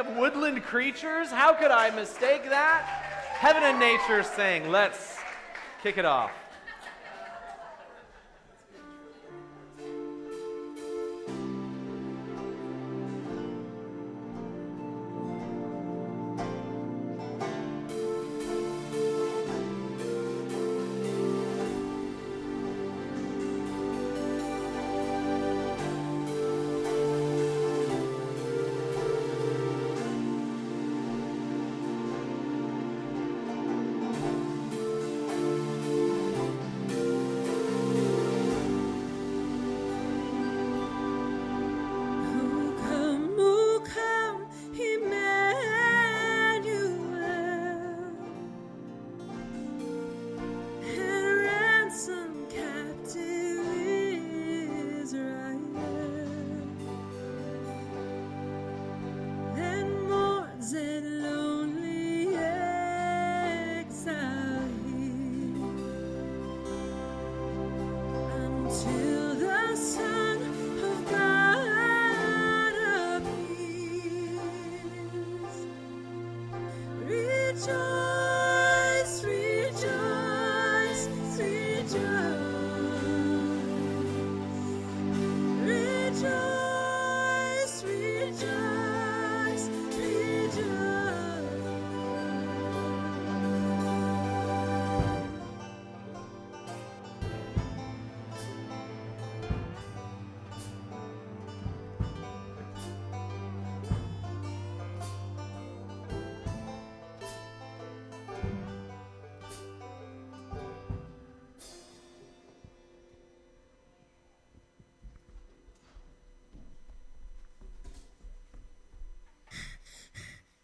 of woodland creatures. How could I mistake that? Heaven and nature sing. Let's kick it off.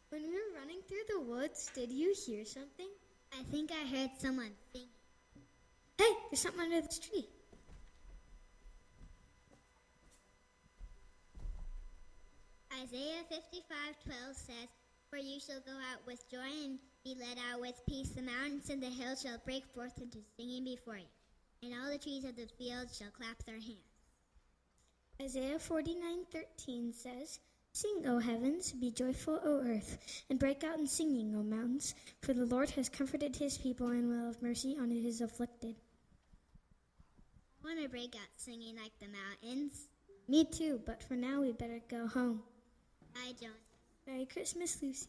When we were running through the woods, did you hear something? I think I heard someone singing. Hey, there's something under this tree. Isaiah 55:12 says, "For you shall go out with joy and be led out with peace. The mountains and the hills shall break forth into singing before you, and all the trees of the field shall clap their hands." Isaiah 49:13 says, "Sing, O heavens, be joyful, O earth, and break out in singing, O mountains, for the Lord has comforted his people and will have mercy on his afflicted." I want to break out singing like the mountains. Me too, but for now we better go home. Bye, Jones. Merry Christmas, Lucy.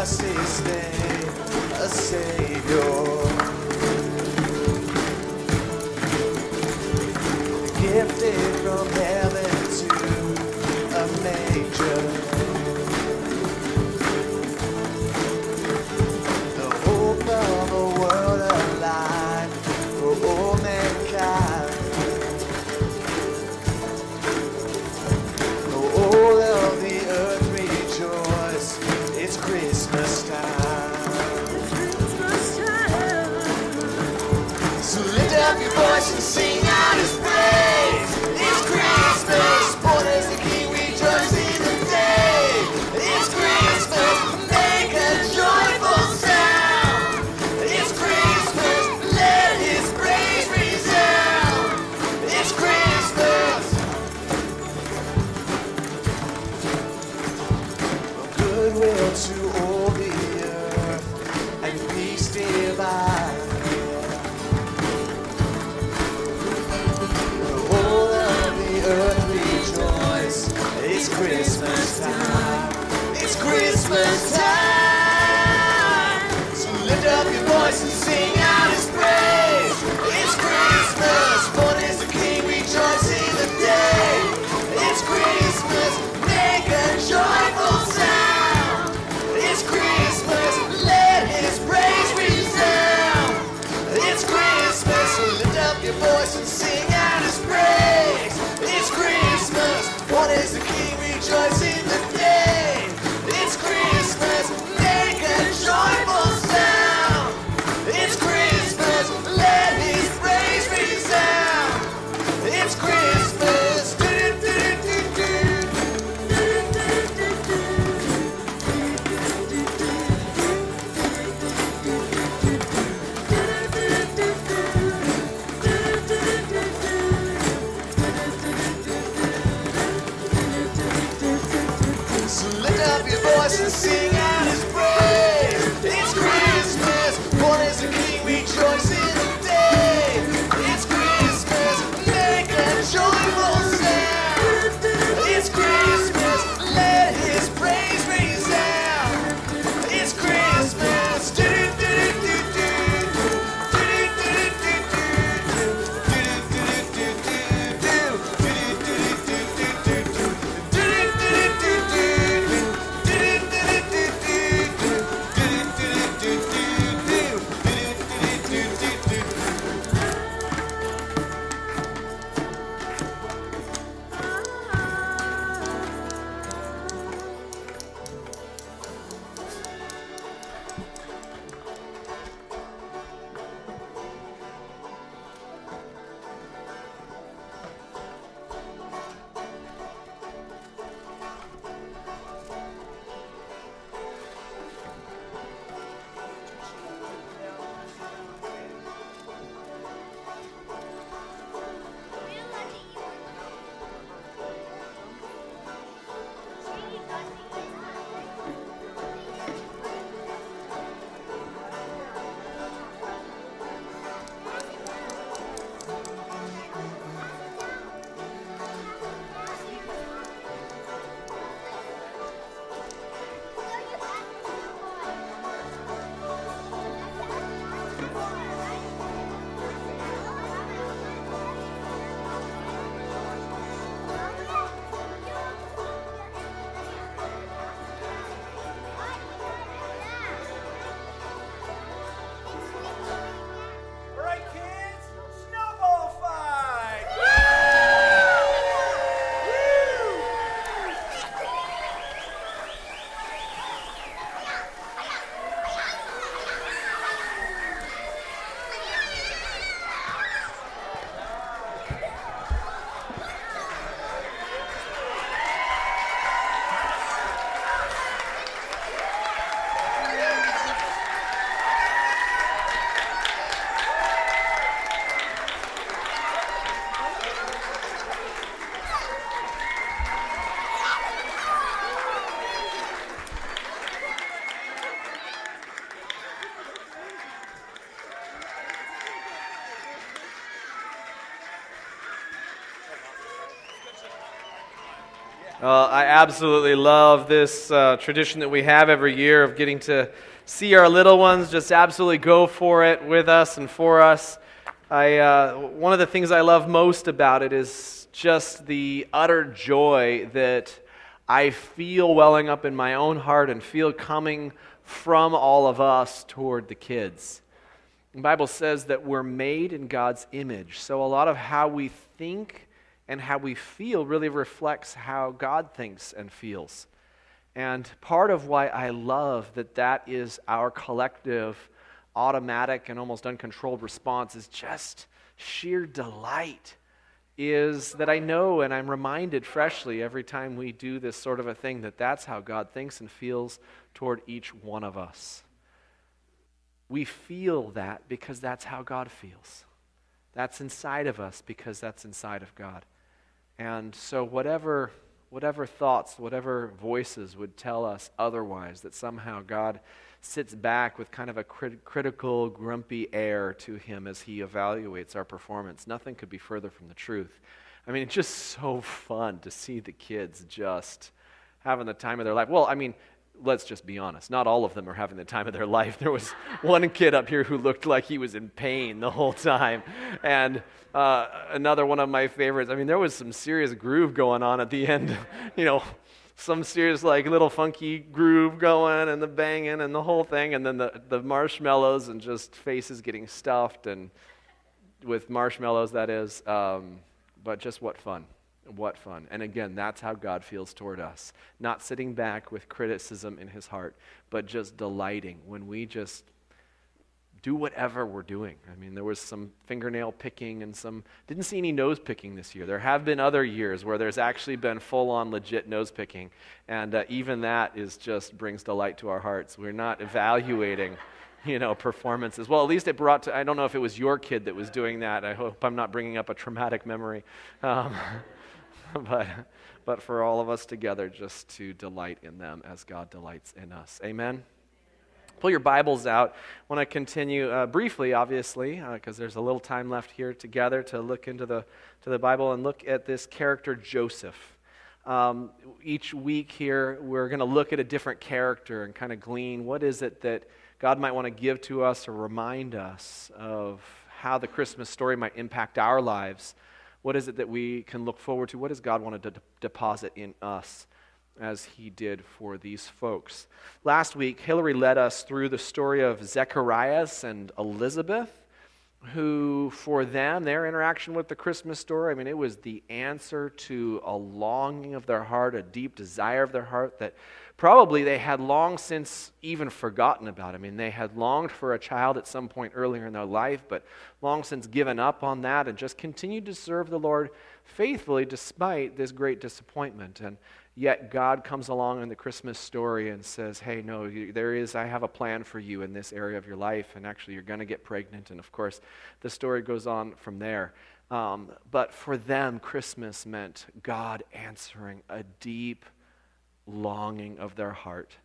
just this day, a Savior. Gifted from heaven to a manger. The hope of a world alive for all mankind. All of the earth rejoice, it's Christmas time. So lift up your voice and sing out his praise. It's Christmas, born as the King, rejoice in the day. It's Christmas, make a joyful sound. It's Christmas, let his praise resound. It's Christmas. Goodwill to all the earth and peace divine. All of the earth rejoice. It's Christmas time. It's Christmas time. So lift up your voice and sing out his praise. It's Christmas, born is the King, rejoice in the day. It's Christmas, make a joyful sound. It's Christmas, let his praise resound. It's Christmas, so lift up your voice and sing out his praise. It's Christmas, born is the King, rejoice in the day. It's Christmas, I absolutely love this tradition that we have every year of getting to see our little ones just absolutely go for it with us and for us. One of the things I love most about it is just the utter joy that I feel welling up in my own heart and feel coming from all of us toward the kids. The Bible says that we're made in God's image, so a lot of how we think and how we feel really reflects how God thinks and feels. And part of why I love that is our collective, automatic, and almost uncontrolled response is just sheer delight, is that I know and I'm reminded freshly every time we do this sort of a thing that that's how God thinks and feels toward each one of us. We feel that because that's how God feels. That's inside of us because that's inside of God. And so whatever thoughts, whatever voices would tell us otherwise, that somehow God sits back with kind of a critical, grumpy air to him as he evaluates our performance, nothing could be further from the truth. I mean, it's just so fun to see the kids just having the time of their life. Well, I mean, let's just be honest. Not all of them are having the time of their life. There was one kid up here who looked like he was in pain the whole time. And another one of my favorites, I mean, there was some serious groove going on at the end. Some serious like little funky groove going and the banging and the whole thing. And then the marshmallows and just faces getting stuffed and with marshmallows, that is. But just what fun. What fun. And again, that's how God feels toward us. Not sitting back with criticism in his heart, but just delighting when we just do whatever we're doing. I mean, there was some fingernail picking and didn't see any nose picking this year. There have been other years where there's actually been full-on legit nose picking. And even that brings delight to our hearts. We're not evaluating performances. Well, at least it brought to, I don't know if it was your kid that was doing that. I hope I'm not bringing up a traumatic memory. But for all of us together, just to delight in them as God delights in us. Amen? Pull your Bibles out. I want to continue briefly, obviously, because there's a little time left here together to look into the Bible and look at this character, Joseph. Each week here, we're going to look at a different character and kind of glean what is it that God might want to give to us or remind us of how the Christmas story might impact our lives. What is it that we can look forward to? What does God want to deposit in us as he did for these folks? Last week, Hillary led us through the story of Zacharias and Elizabeth, who for them, their interaction with the Christmas story, I mean, it was the answer to a longing of their heart, a deep desire of their heart that probably they had long since even forgotten about. I mean, they had longed for a child at some point earlier in their life, but long since given up on that and just continued to serve the Lord faithfully despite this great disappointment. And yet God comes along in the Christmas story and says, hey, no, I have a plan for you in this area of your life, and actually you're going to get pregnant. And of course, the story goes on from there. But for them, Christmas meant God answering a deep longing of their heart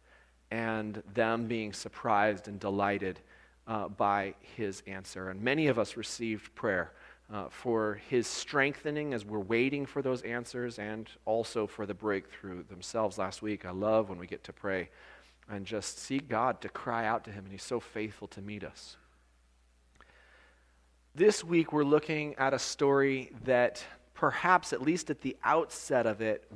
and them being surprised and delighted by his answer. And many of us received prayer for his strengthening as we're waiting for those answers and also for the breakthrough themselves. Last week, I love when we get to pray and just seek God to cry out to him, and he's so faithful to meet us. This week, we're looking at a story that perhaps, at least at the outset of it,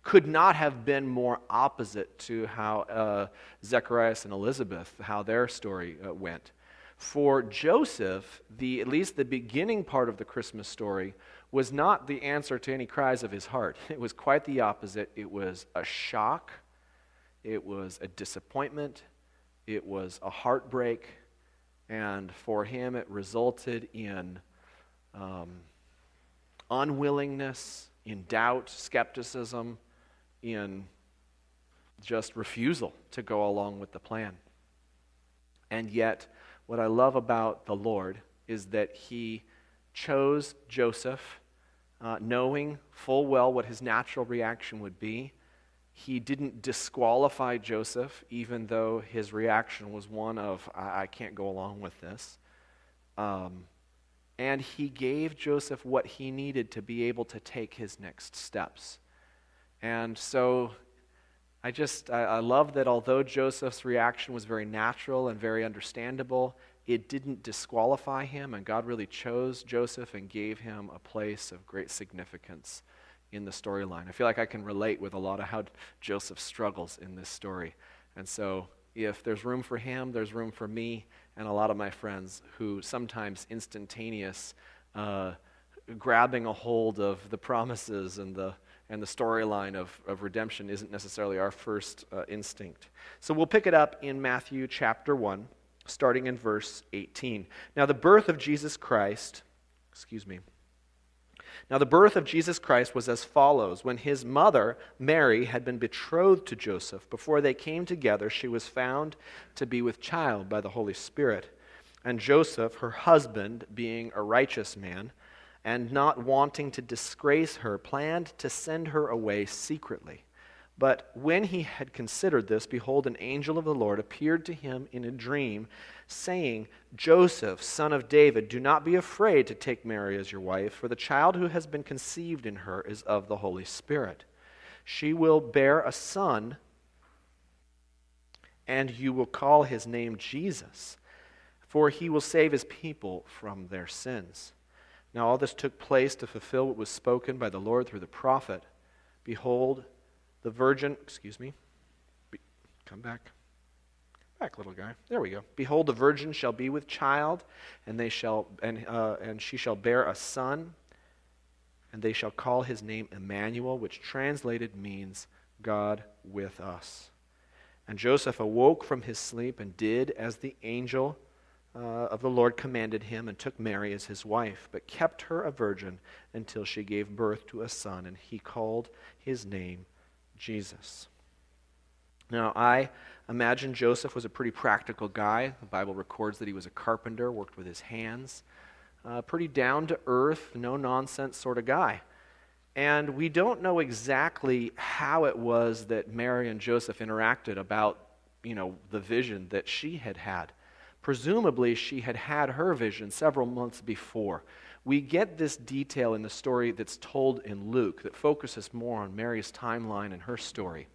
could not have been more opposite to how Zacharias and Elizabeth, how their story went. For Joseph, at least the beginning part of the Christmas story was not the answer to any cries of his heart. It was quite the opposite. It was a shock. It was a disappointment. It was a heartbreak. And for him, it resulted in unwillingness, in doubt, skepticism, in just refusal to go along with the plan. And yet, what I love about the Lord is that he chose Joseph, knowing full well what his natural reaction would be. He didn't disqualify Joseph, even though his reaction was one of, I can't go along with this. And he gave Joseph what he needed to be able to take his next steps. And so I love that although Joseph's reaction was very natural and very understandable, it didn't disqualify him, and God really chose Joseph and gave him a place of great significance in the storyline. I feel like I can relate with a lot of how Joseph struggles in this story. And so if there's room for him, there's room for me and a lot of my friends who sometimes instantaneous grabbing a hold of the promises and the storyline of redemption isn't necessarily our first instinct. So we'll pick it up in Matthew chapter 1, starting in verse 18. Now the birth of Jesus Christ was as follows. When his mother, Mary, had been betrothed to Joseph, before they came together, she was found to be with child by the Holy Spirit. And Joseph, her husband, being a righteous man, and not wanting to disgrace her, planned to send her away secretly. But when he had considered this, behold, an angel of the Lord appeared to him in a dream, saying, Joseph, son of David, do not be afraid to take Mary as your wife, for the child who has been conceived in her is of the Holy Spirit. She will bear a son, and you will call his name Jesus, for he will save his people from their sins. Now all this took place to fulfill what was spoken by the Lord through the prophet. Behold, the virgin, come back, little guy. There we go. Behold, the virgin shall be with child, and she shall bear a son, and they shall call his name Emmanuel, which translated means God with us. And Joseph awoke from his sleep and did as the angel of the Lord commanded him, and took Mary as his wife, but kept her a virgin until she gave birth to a son, and he called his name Jesus. Now, I imagine Joseph was a pretty practical guy. The Bible records that he was a carpenter, worked with his hands, pretty down-to-earth, no-nonsense sort of guy. And we don't know exactly how it was that Mary and Joseph interacted about, the vision that she had had. Presumably, she had had her vision several months before. We get this detail in the story that's told in Luke that focuses more on Mary's timeline and her story.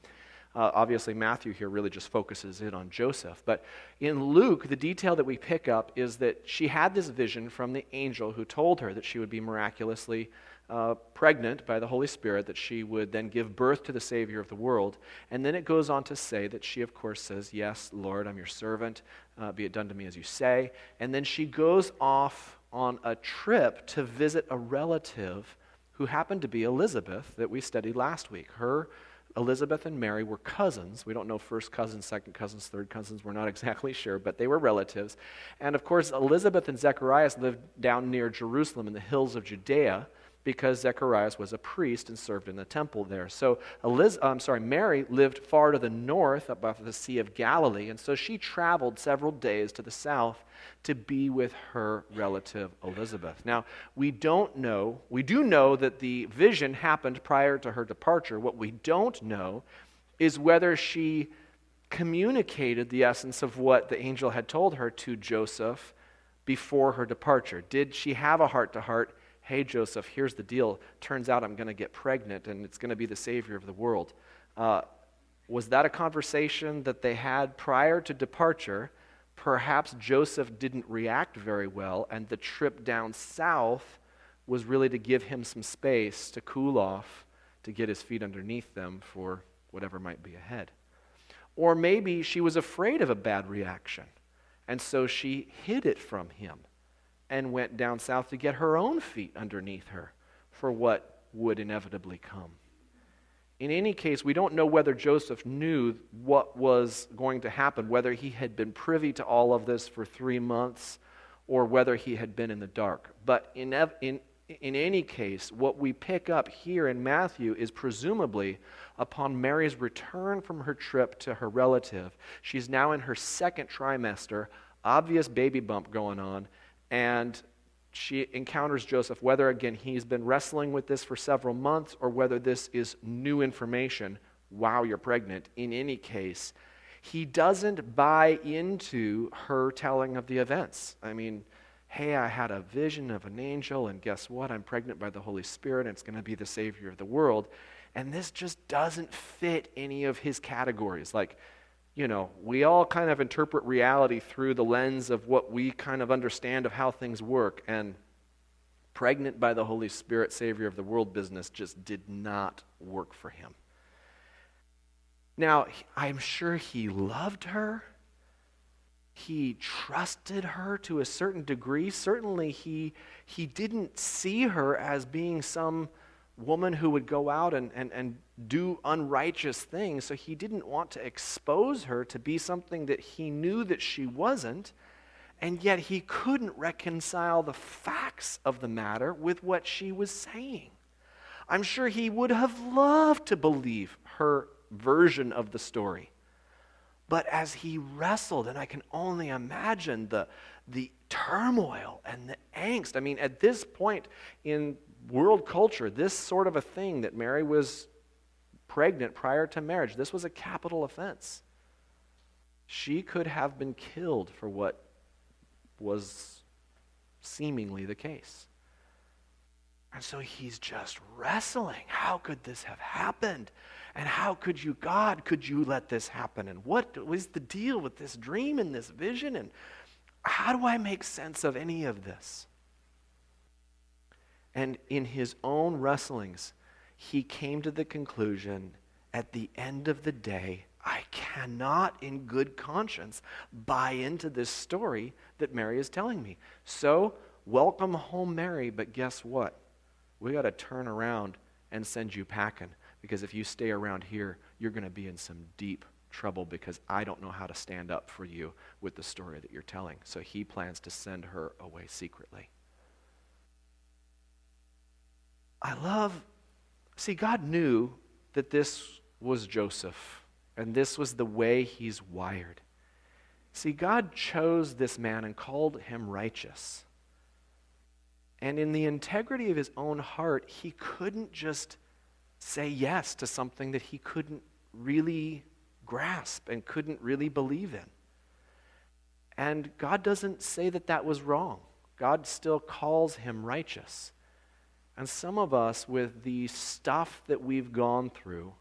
Obviously, Matthew here really just focuses in on Joseph. But in Luke, the detail that we pick up is that she had this vision from the angel who told her that she would be miraculously pregnant by the Holy Spirit, that she would then give birth to the Savior of the world. And then it goes on to say that she, of course, says, yes, Lord, I'm your servant. Be it done to me as you say. And then she goes off on a trip to visit a relative who happened to be Elizabeth that we studied last week. Elizabeth and Mary were cousins. We don't know first cousins, second cousins, third cousins. We're not exactly sure, but they were relatives. And of course, Elizabeth and Zacharias lived down near Jerusalem in the hills of Judea, because Zacharias was a priest and served in the temple there. So Mary lived far to the north, up off the Sea of Galilee, and so she traveled several days to the south to be with her relative Elizabeth. Now, we do know that the vision happened prior to her departure. What we don't know is whether she communicated the essence of what the angel had told her to Joseph before her departure. Did she have a heart-to-heart? Hey, Joseph, here's the deal. Turns out I'm going to get pregnant, and it's going to be the Savior of the world. Was that a conversation that they had prior to departure? Perhaps Joseph didn't react very well, and the trip down south was really to give him some space to cool off, to get his feet underneath them for whatever might be ahead. Or maybe she was afraid of a bad reaction, and so she hid it from him and went down south to get her own feet underneath her for what would inevitably come. In any case, we don't know whether Joseph knew what was going to happen, whether he had been privy to all of this for 3 months or whether he had been in the dark. But in any case, what we pick up here in Matthew is presumably upon Mary's return from her trip to her relative. She's now in her second trimester, obvious baby bump going on, and she encounters Joseph, whether, again, he's been wrestling with this for several months or whether this is new information. Wow, you're pregnant. In any case, he doesn't buy into her telling of the events. I mean, hey, I had a vision of an angel, and guess what? I'm pregnant by the Holy Spirit, and it's going to be the Savior of the world. And this just doesn't fit any of his categories. Like, we all kind of interpret reality through the lens of what we kind of understand of how things work. And pregnant by the Holy Spirit, Savior of the world business just did not work for him. Now, I'm sure he loved her. He trusted her to a certain degree. Certainly, he didn't see her as being some woman who would go out and do unrighteous things. So he didn't want to expose her to be something that he knew that she wasn't. And yet he couldn't reconcile the facts of the matter with what she was saying. I'm sure he would have loved to believe her version of the story. But as he wrestled, and I can only imagine the turmoil and the angst. I mean, at this point in world culture, this sort of a thing that Mary was pregnant prior to marriage, this was a capital offense. She could have been killed for what was seemingly the case. And so he's just wrestling. How could this have happened? And how could you, God, could you let this happen? And what was the deal with this dream and this vision? And how do I make sense of any of this? And in his own wrestlings, he came to the conclusion, at the end of the day, I cannot in good conscience buy into this story that Mary is telling me. So, welcome home, Mary, but guess what? We got to turn around and send you packing, because if you stay around here, you're going to be in some deep trouble, because I don't know how to stand up for you with the story that you're telling. So he plans to send her away secretly. God knew that this was Joseph, and this was the way he's wired. See, God chose this man and called him righteous. And in the integrity of his own heart, he couldn't just say yes to something that he couldn't really grasp and couldn't really believe in. And God doesn't say that that was wrong. God still calls him righteous. And some of us, with the stuff that we've gone through,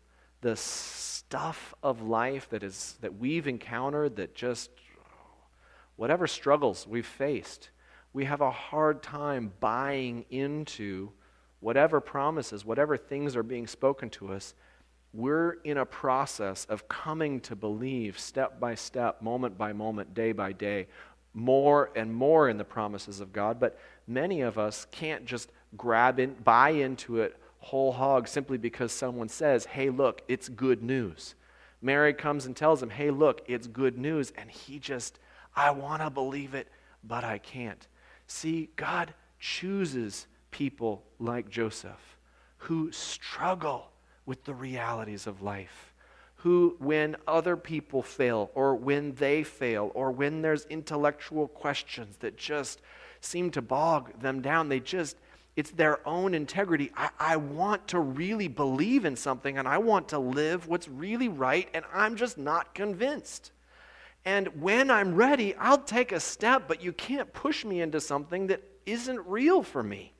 the stuff of life that we've encountered, that just whatever struggles we've faced, we have a hard time buying into whatever promises, whatever things are being spoken to us. We're in a process of coming to believe step by step, moment by moment, day by day, more and more in the promises of God. But many of us can't just buy into it whole hog simply because someone says, hey, look, it's good news. Mary comes and tells him, hey, look, it's good news. And he just, I want to believe it, but I can't. See, God chooses people like Joseph who struggle with the realities of life, who, when other people fail, or when they fail, or when there's intellectual questions that just seem to bog them down, it's their own integrity. I want to really believe in something, and I want to live what's really right, and I'm just not convinced. And when I'm ready, I'll take a step, but you can't push me into something that isn't real for me.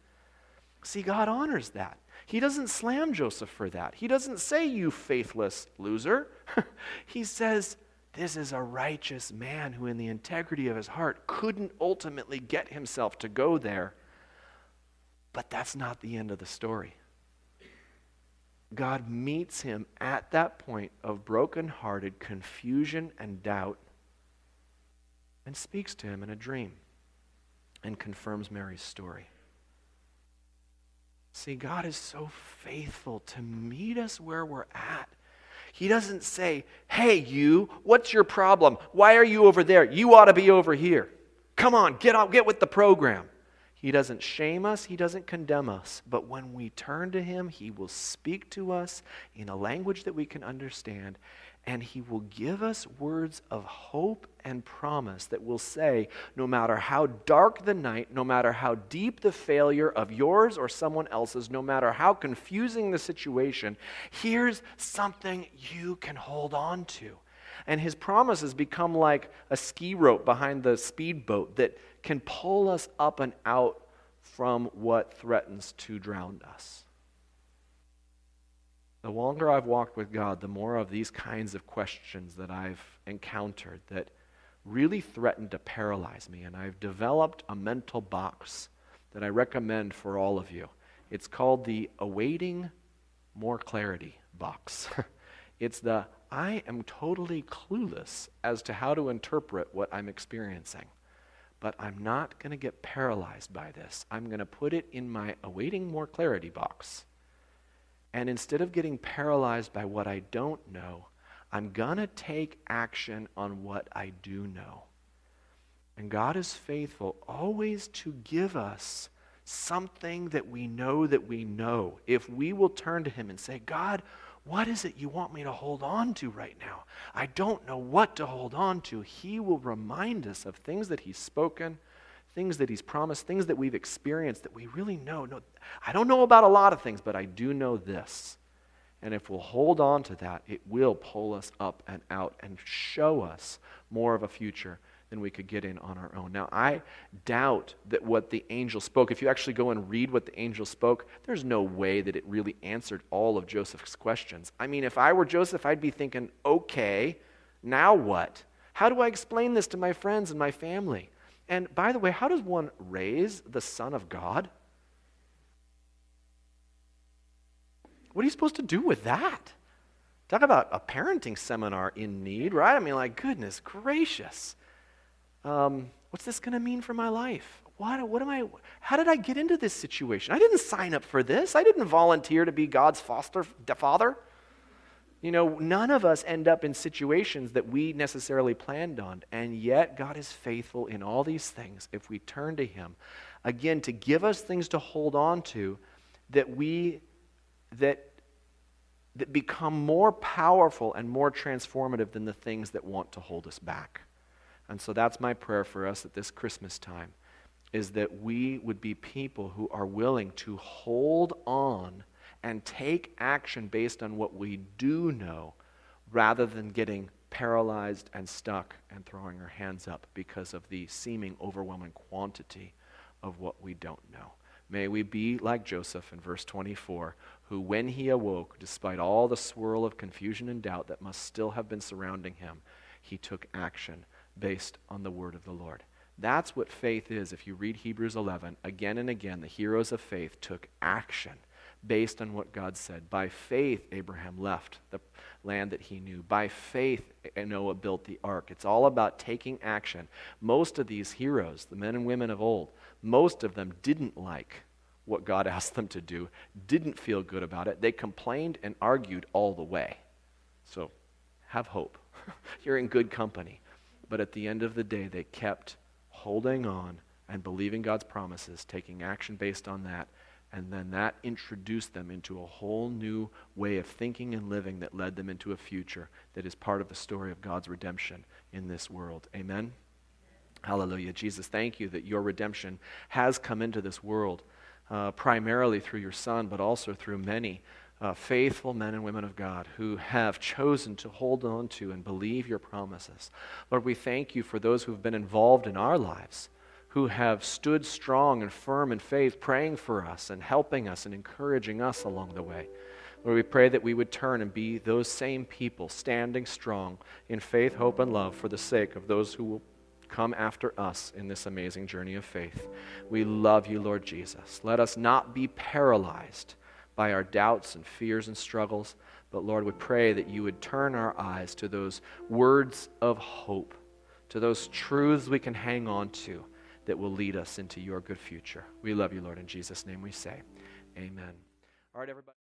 See, God honors that. He doesn't slam Joseph for that. He doesn't say, you faithless loser. He says, this is a righteous man who in the integrity of his heart couldn't ultimately get himself to go there. But that's not the end of the story. God meets him at that point of brokenhearted confusion and doubt and speaks to him in a dream and confirms Mary's story. See, God is so faithful to meet us where we're at. He doesn't say, hey, you, what's your problem? Why are you over there? You ought to be over here. Come on, get with the program. He doesn't shame us. He doesn't condemn us. But when we turn to him, he will speak to us in a language that we can understand, and he will give us words of hope and promise that will say, no matter how dark the night, no matter how deep the failure of yours or someone else's, no matter how confusing the situation, here's something you can hold on to. And his promises become like a ski rope behind the speedboat that can pull us up and out from what threatens to drown us. The longer I've walked with God, the more of these kinds of questions that I've encountered that really threaten to paralyze me. And I've developed a mental box that I recommend for all of you. It's called the Awaiting More Clarity box. It's the I am totally clueless as to how to interpret what I'm experiencing, but I'm not going to get paralyzed by this. I'm going to put it in my Awaiting More Clarity box. And instead of getting paralyzed by what I don't know, I'm going to take action on what I do know. And God is faithful always to give us something that we know if we will turn to him and say, God, what is it you want me to hold on to right now? I don't know what to hold on to. He will remind us of things that he's spoken, things that he's promised, things that we've experienced that we really know. No, I don't know about a lot of things, but I do know this. And if we'll hold on to that, it will pull us up and out and show us more of a future than we could get in on our own. Now, I doubt that what the angel spoke, if you actually go and read what the angel spoke, there's no way that it really answered all of Joseph's questions. I mean, if I were Joseph, I'd be thinking, okay, now what? How do I explain this to my friends and my family? And by the way, how does one raise the Son of God? What are you supposed to do with that? Talk about a parenting seminar in need, right? I mean, like, goodness gracious. What's this going to mean for my life? How did I get into this situation? I didn't sign up for this. I didn't volunteer to be God's foster father. You know, none of us end up in situations that we necessarily planned on, and yet God is faithful in all these things if we turn to him. Again, to give us things to hold on to that become more powerful and more transformative than the things that want to hold us back. And so that's my prayer for us at this Christmas time, is that we would be people who are willing to hold on and take action based on what we do know, rather than getting paralyzed and stuck and throwing our hands up because of the seeming overwhelming quantity of what we don't know. May we be like Joseph in verse 24, who when he awoke, despite all the swirl of confusion and doubt that must still have been surrounding him, he took action based on the word of the Lord. That's what faith is. If you read Hebrews 11, again and again, the heroes of faith took action based on what God said. By faith, Abraham left the land that he knew. By faith, Noah built the ark. It's all about taking action. Most of these heroes, the men and women of old, most of them didn't like what God asked them to do, didn't feel good about it. They complained and argued all the way. So have hope. You're in good company. But at the end of the day, they kept holding on and believing God's promises, taking action based on that, and then that introduced them into a whole new way of thinking and living that led them into a future that is part of the story of God's redemption in this world. Amen? Hallelujah. Jesus, thank you that your redemption has come into this world, primarily through your Son, but also through many faithful men and women of God who have chosen to hold on to and believe your promises. Lord, we thank you for those who have been involved in our lives, who have stood strong and firm in faith, praying for us and helping us and encouraging us along the way. Lord, we pray that we would turn and be those same people, standing strong in faith, hope, and love for the sake of those who will come after us in this amazing journey of faith. We love you, Lord Jesus. Let us not be paralyzed by our doubts and fears and struggles, but Lord, we pray that you would turn our eyes to those words of hope, to those truths we can hang on to that will lead us into your good future. We love you, Lord. In Jesus' name we say, amen. All right, everybody.